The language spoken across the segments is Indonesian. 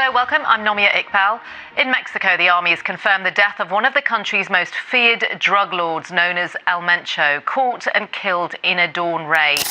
Hello, welcome. I'm Nomia Iqbal. In Mexico, the army has confirmed the death of one of the country's most feared drug lords known as El Mencho, caught and killed in a dawn raid.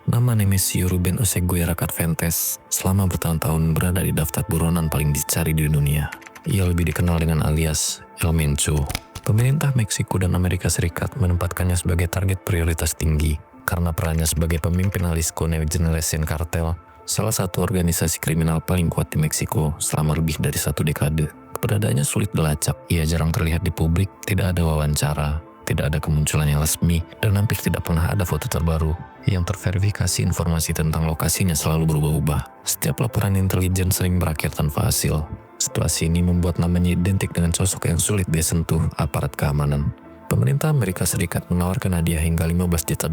Nama Nemesio Ruben Oseguera Carventes selama bertahun-tahun berada di daftar buronan paling dicari di dunia. Ia lebih dikenal dengan alias El Mencho. Pemerintah Meksiko dan Amerika Serikat menempatkannya sebagai target prioritas tinggi karena perannya sebagai pemimpin Jalisco New Generation Cartel, salah satu organisasi kriminal paling kuat di Meksiko selama lebih dari 1 dekade. Keberadaannya sulit dilacak, ia jarang terlihat di publik, tidak ada wawancara, tidak ada kemunculan yang resmi, dan hampir tidak pernah ada foto terbaru yang terverifikasi. Informasi tentang lokasinya selalu berubah-ubah. Setiap laporan intelijen sering berakhir tanpa hasil. Situasi ini membuat namanya identik dengan sosok yang sulit disentuh aparat keamanan. Pemerintah Amerika Serikat menawarkan hadiah hingga $15 juta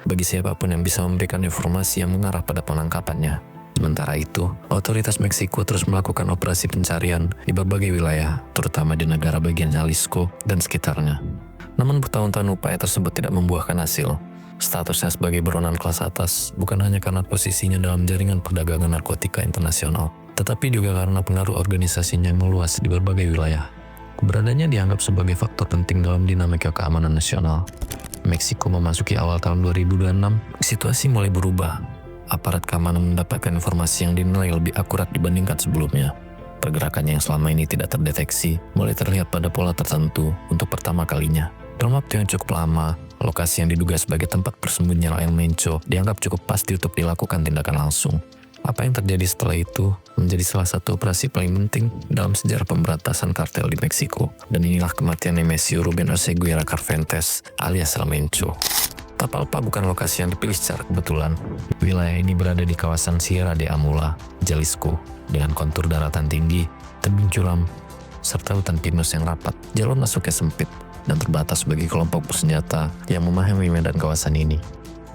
bagi siapapun yang bisa memberikan informasi yang mengarah pada penangkapannya. Sementara itu, otoritas Meksiko terus melakukan operasi pencarian di berbagai wilayah, terutama di negara bagian Jalisco dan sekitarnya. Namun bertahun-tahun upaya tersebut tidak membuahkan hasil. Statusnya sebagai buronan kelas atas bukan hanya karena posisinya dalam jaringan perdagangan narkotika internasional, tetapi juga karena pengaruh organisasinya yang meluas di berbagai wilayah. Keberadaannya dianggap sebagai faktor penting dalam dinamika keamanan nasional. Meksiko memasuki awal tahun 2026, situasi mulai berubah. Aparat keamanan mendapatkan informasi yang dinilai lebih akurat dibandingkan sebelumnya. Pergerakannya yang selama ini tidak terdeteksi mulai terlihat pada pola tertentu untuk pertama kalinya. Dalam waktu yang cukup lama, lokasi yang diduga sebagai tempat persembunyian El Mencho dianggap cukup pasti untuk dilakukan tindakan langsung. Apa yang terjadi setelah itu menjadi salah satu operasi paling penting dalam sejarah pemberantasan kartel di Meksiko. Dan inilah kematian Nemesio Ruben Oseguera Carventes alias El Mencho. Tapalpa bukan lokasi yang dipilih secara kebetulan. Wilayah ini berada di kawasan Sierra de Amula, Jalisco, dengan kontur daratan tinggi, tebing curam, serta hutan pinus yang rapat. Jalur masuknya sempit dan terbatas bagi kelompok bersenjata yang memahami medan kawasan ini.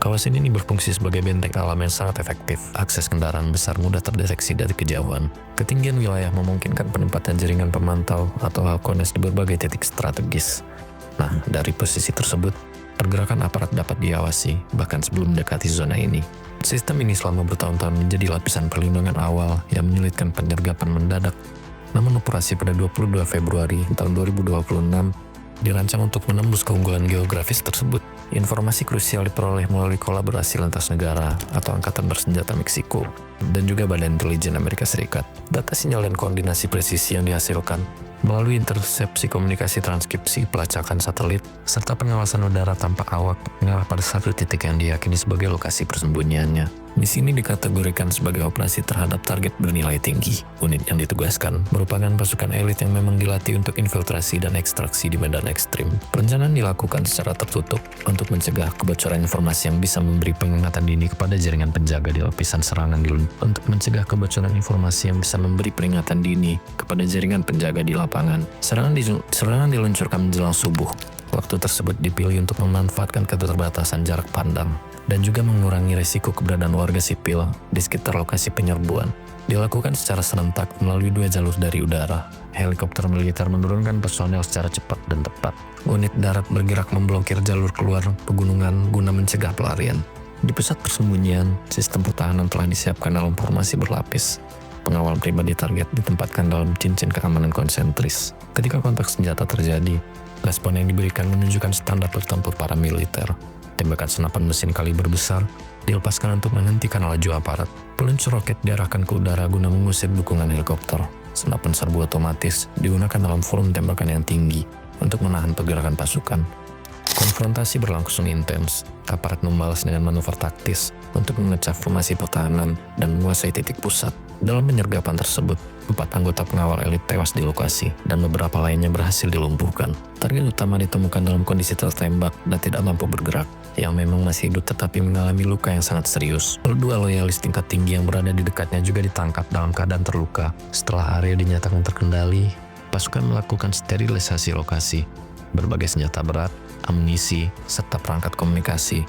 Kawasan ini berfungsi sebagai benteng alam yang sangat efektif. Akses kendaraan besar mudah terdeteksi dari kejauhan. Ketinggian wilayah memungkinkan penempatan jaringan pemantau atau halcones di berbagai titik strategis. Nah, dari posisi tersebut, pergerakan aparat dapat diawasi, bahkan sebelum mendekati zona ini. Sistem ini selama bertahun-tahun menjadi lapisan perlindungan awal yang menyulitkan penyergapan mendadak. Namun operasi pada 22 Februari tahun 2026 dirancang untuk menembus keunggulan geografis tersebut. Informasi krusial diperoleh melalui kolaborasi lintas negara atau Angkatan Bersenjata Meksiko dan juga Badan Intelijen Amerika Serikat. Data sinyal dan koordinasi presisi yang dihasilkan melalui intersepsi komunikasi transkripsi pelacakan satelit serta pengawasan udara tanpa awak mengarah pada satu titik yang diyakini sebagai lokasi persembunyiannya. Misi ini dikategorikan sebagai operasi terhadap target bernilai tinggi. Unit yang ditugaskan merupakan pasukan elit yang memang dilatih untuk infiltrasi dan ekstraksi di medan ekstrim. Perencanaan dilakukan secara tertutup untuk mencegah kebocoran informasi yang bisa memberi peringatan dini kepada jaringan penjaga di lapisan serangan untuk mencegah kebocoran informasi yang bisa memberi peringatan dini kepada jaringan penjaga di lapangan. Serangan diluncurkan menjelang subuh. Waktu tersebut dipilih untuk memanfaatkan keterbatasan jarak pandang dan juga mengurangi risiko keberadaan warga sipil di sekitar lokasi penyerbuan. Dilakukan secara serentak melalui 2 jalur dari udara. Helikopter militer menurunkan personel secara cepat dan tepat. Unit darat bergerak memblokir jalur keluar pegunungan guna mencegah pelarian. Di pusat persembunyian, sistem pertahanan telah disiapkan dalam formasi berlapis. Pengawal pribadi target ditempatkan dalam cincin keamanan konsentris. Ketika kontak senjata terjadi, respon yang diberikan menunjukkan standar bertempur para militer. Tembakan senapan mesin kaliber besar dilepaskan untuk menghentikan laju aparat. Peluncur roket diarahkan ke udara guna mengusir dukungan helikopter. Senapan serbu otomatis digunakan dalam volume tembakan yang tinggi untuk menahan pergerakan pasukan. Konfrontasi berlangsung intens. Aparat membalas dengan manuver taktis untuk mengecah formasi pertahanan dan menguasai titik pusat. Dalam penyergapan tersebut, 4 anggota pengawal elit tewas di lokasi dan beberapa lainnya berhasil dilumpuhkan. Target utama ditemukan dalam kondisi tertembak dan tidak mampu bergerak, yang memang masih hidup tetapi mengalami luka yang sangat serius. 2 loyalis tingkat tinggi yang berada di dekatnya juga ditangkap dalam keadaan terluka. Setelah area dinyatakan terkendali, pasukan melakukan sterilisasi lokasi. Berbagai senjata berat, amunisi, serta perangkat komunikasi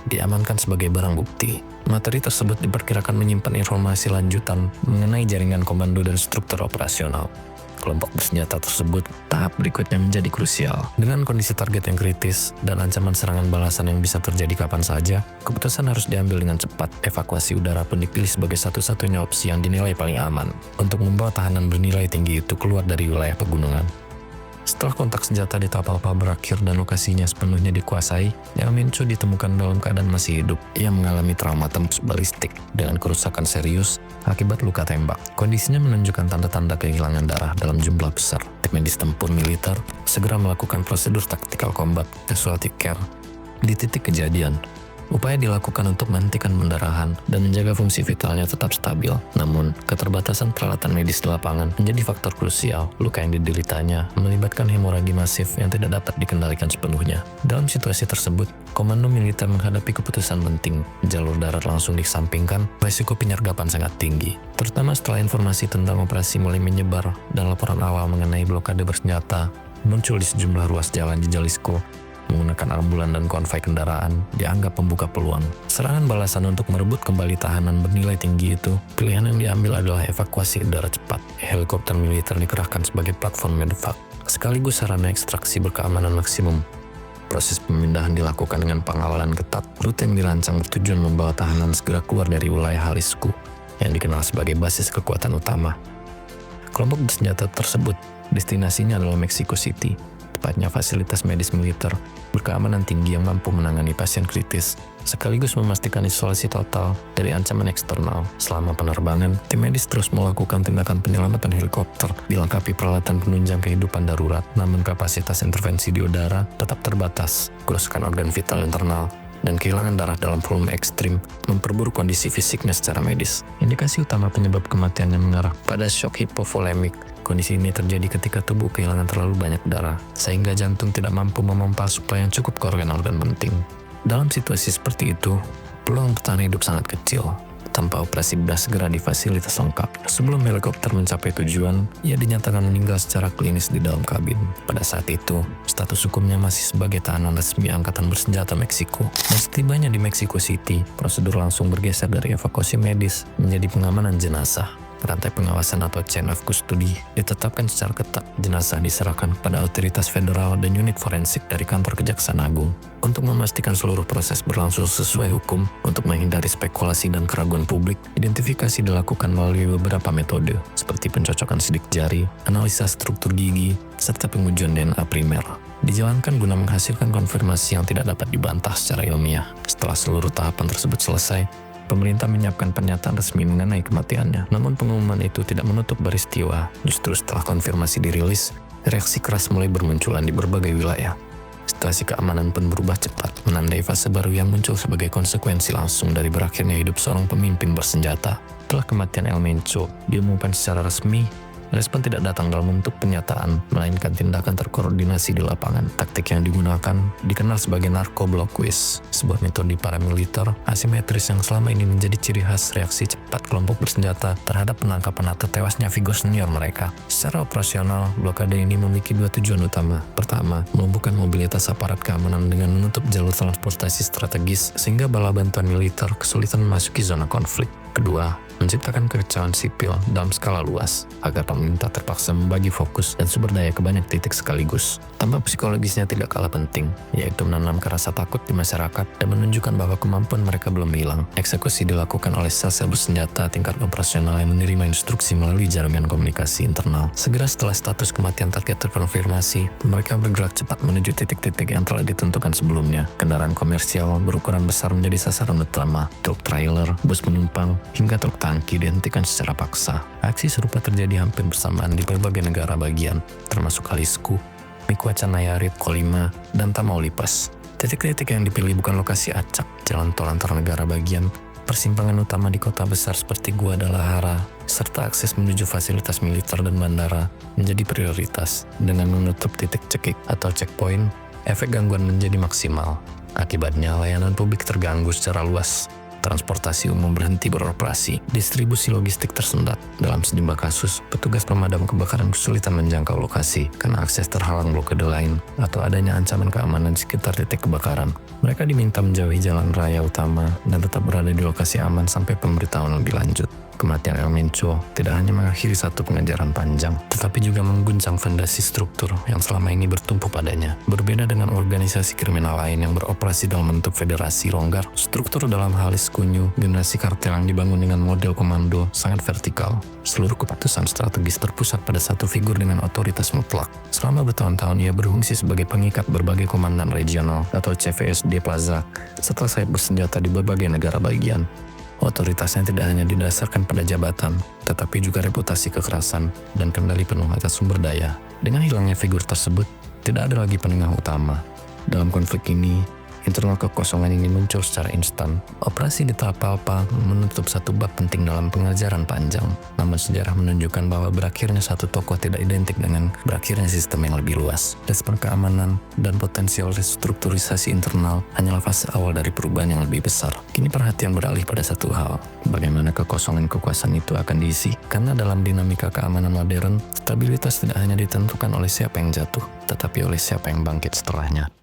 diamankan sebagai barang bukti. Materi tersebut diperkirakan menyimpan informasi lanjutan mengenai jaringan komando dan struktur operasional kelompok bersenjata tersebut. Tahap berikutnya menjadi krusial. Dengan kondisi target yang kritis dan ancaman serangan balasan yang bisa terjadi kapan saja, keputusan harus diambil dengan cepat. Evakuasi udara pun dipilih sebagai satu-satunya opsi yang dinilai paling aman untuk membawa tahanan bernilai tinggi itu keluar dari wilayah pegunungan. Setelah kontak senjata di Tapalpa berakhir dan lokasinya sepenuhnya dikuasai, El Mencho ditemukan dalam keadaan masih hidup. Ia mengalami trauma tembus balistik dengan kerusakan serius akibat luka tembak. Kondisinya menunjukkan tanda-tanda kehilangan darah dalam jumlah besar. Tim medis tempur militer segera melakukan prosedur tactical combat casualty care di titik kejadian. Upaya dilakukan untuk menghentikan pendarahan dan menjaga fungsi vitalnya tetap stabil. Namun, keterbatasan peralatan medis di lapangan menjadi faktor krusial. Luka yang dideritanya melibatkan hemoragi masif yang tidak dapat dikendalikan sepenuhnya. Dalam situasi tersebut, komando militer menghadapi keputusan penting. Jalur darat langsung disampingkan, risiko penyergapan sangat tinggi. Terutama setelah informasi tentang operasi mulai menyebar dan laporan awal mengenai blokade bersenjata muncul di sejumlah ruas jalan di Jalisco. Menggunakan ambulan dan konvoi kendaraan dianggap membuka peluang. Serangan balasan untuk merebut kembali tahanan bernilai tinggi itu, pilihan yang diambil adalah evakuasi udara cepat. Helikopter militer dikerahkan sebagai platform medevac, sekaligus sarana ekstraksi berkeamanan maksimum. Proses pemindahan dilakukan dengan pengawalan ketat. Rute yang dirancang bertujuan membawa tahanan segera keluar dari wilayah Jalisco, yang dikenal sebagai basis kekuatan utama. Kelompok bersenjata tersebut destinasinya adalah Mexico City, tepatnya fasilitas medis militer berkeamanan tinggi yang mampu menangani pasien kritis, sekaligus memastikan isolasi total dari ancaman eksternal. Selama penerbangan, tim medis terus melakukan tindakan penyelamatan helikopter, dilengkapi peralatan penunjang kehidupan darurat, namun kapasitas intervensi di udara tetap terbatas. Kerusakan organ vital internal dan kehilangan darah dalam volume ekstrim memperburuk kondisi fisiknya secara medis. Indikasi utama penyebab kematiannya mengarah pada shock hipovolemik. Kondisi ini terjadi ketika tubuh kehilangan terlalu banyak darah, sehingga jantung tidak mampu memompa suplai yang cukup ke organ-organ penting. Dalam situasi seperti itu, peluang bertahan hidup sangat kecil. Tanpa operasi bedah segera di fasilitas lengkap, sebelum helikopter mencapai tujuan, ia dinyatakan meninggal secara klinis di dalam kabin. Pada saat itu, status hukumnya masih sebagai tahanan resmi Angkatan Bersenjata Meksiko. Dan setibanya di Mexico City, prosedur langsung bergeser dari evakuasi medis menjadi pengamanan jenazah. Rantai pengawasan atau chain of custody ditetapkan secara ketat. Jenazah diserahkan kepada otoritas federal dan unit forensik dari kantor Kejaksaan Agung untuk memastikan seluruh proses berlangsung sesuai hukum. Untuk menghindari spekulasi dan keraguan publik, identifikasi dilakukan melalui beberapa metode seperti pencocokan sidik jari, analisa struktur gigi, serta pengujian DNA primer. Dijalankan guna menghasilkan konfirmasi yang tidak dapat dibantah secara ilmiah. Setelah seluruh tahapan tersebut selesai, pemerintah menyiapkan pernyataan resmi mengenai kematiannya. Namun pengumuman itu tidak menutup peristiwa. Justru setelah konfirmasi dirilis, reaksi keras mulai bermunculan di berbagai wilayah. Situasi keamanan pun berubah cepat, menandai fase baru yang muncul sebagai konsekuensi langsung dari berakhirnya hidup seorang pemimpin bersenjata. Setelah kematian El Mencho diumumkan secara resmi, respon tidak datang dalam bentuk pernyataan, melainkan tindakan terkoordinasi di lapangan. Taktik yang digunakan dikenal sebagai narco block quiz, sebuah metode paramiliter asimetris yang selama ini menjadi ciri khas reaksi cepat kelompok bersenjata terhadap penangkapan atau tewasnya figur senior mereka. Secara operasional, blokade ini memiliki dua tujuan utama. Pertama, melumpuhkan mobilitas aparat keamanan dengan menutup jalur transportasi strategis sehingga bala bantuan militer kesulitan memasuki zona konflik. Kedua, menciptakan kekacauan sipil dalam skala luas agar pemerintah terpaksa membagi fokus dan sumber daya ke banyak titik sekaligus. Dampak psikologisnya tidak kalah penting, yaitu menanamkan rasa takut di masyarakat dan menunjukkan bahwa kemampuan mereka belum hilang. Eksekusi dilakukan oleh sel-sel bersenjata tingkat operasional yang menerima instruksi melalui jaringan komunikasi internal. Segera setelah status kematian target terkonfirmasi, mereka bergerak cepat menuju titik-titik yang telah ditentukan sebelumnya. Kendaraan komersial berukuran besar menjadi sasaran utama. Truk trailer, bus penumpang, hingga truk tangki dihentikan secara paksa. Aksi serupa terjadi hampir bersamaan di berbagai negara bagian, termasuk Jalisco, Michoacán, Nayarit, Colima, dan Tamaulipas. Titik-titik yang dipilih bukan lokasi acak, jalan tol antar negara bagian, persimpangan utama di kota besar seperti Guadalajara, serta akses menuju fasilitas militer dan bandara menjadi prioritas. Dengan menutup titik cekik atau checkpoint, efek gangguan menjadi maksimal. Akibatnya, layanan publik terganggu secara luas. transportasi umum berhenti beroperasi, distribusi logistik tersendat. Dalam sejumlah kasus, petugas pemadam kebakaran kesulitan menjangkau lokasi karena akses terhalang blokade lain atau adanya ancaman keamanan di sekitar titik kebakaran. Mereka diminta menjauhi jalan raya utama dan tetap berada di lokasi aman sampai pemberitahuan lebih lanjut. Kematian El Mencho tidak hanya mengakhiri satu pengejaran panjang, tetapi juga mengguncang fondasi struktur yang selama ini bertumpu padanya. Berbeda dengan organisasi kriminal lain yang beroperasi dalam bentuk federasi longgar, struktur dalam Halis Kunyu, generasi kartel yang dibangun dengan model komando sangat vertikal. Seluruh keputusan strategis terpusat pada satu figur dengan otoritas mutlak. Selama bertahun-tahun ia berfungsi sebagai pengikat berbagai komandan regional atau CVSD Plaza setelah sayap bersenjata di berbagai negara bagian. Otoritasnya tidak hanya didasarkan pada jabatan, tetapi juga reputasi kekerasan dan kendali penuh atas sumber daya. Dengan hilangnya figur tersebut, tidak ada lagi penengah utama. Dalam konflik ini, internal kekosongan ini muncul secara instan. Operasi di Tapalpa menutup satu bab penting dalam pengejaran panjang. Namun sejarah menunjukkan bahwa berakhirnya satu tokoh tidak identik dengan berakhirnya sistem yang lebih luas. Respon keamanan dan potensial restrukturisasi internal hanyalah fase awal dari perubahan yang lebih besar. Kini perhatian beralih pada satu hal. Bagaimana kekosongan kekuasaan itu akan diisi? Karena dalam dinamika keamanan modern, stabilitas tidak hanya ditentukan oleh siapa yang jatuh, tetapi oleh siapa yang bangkit setelahnya.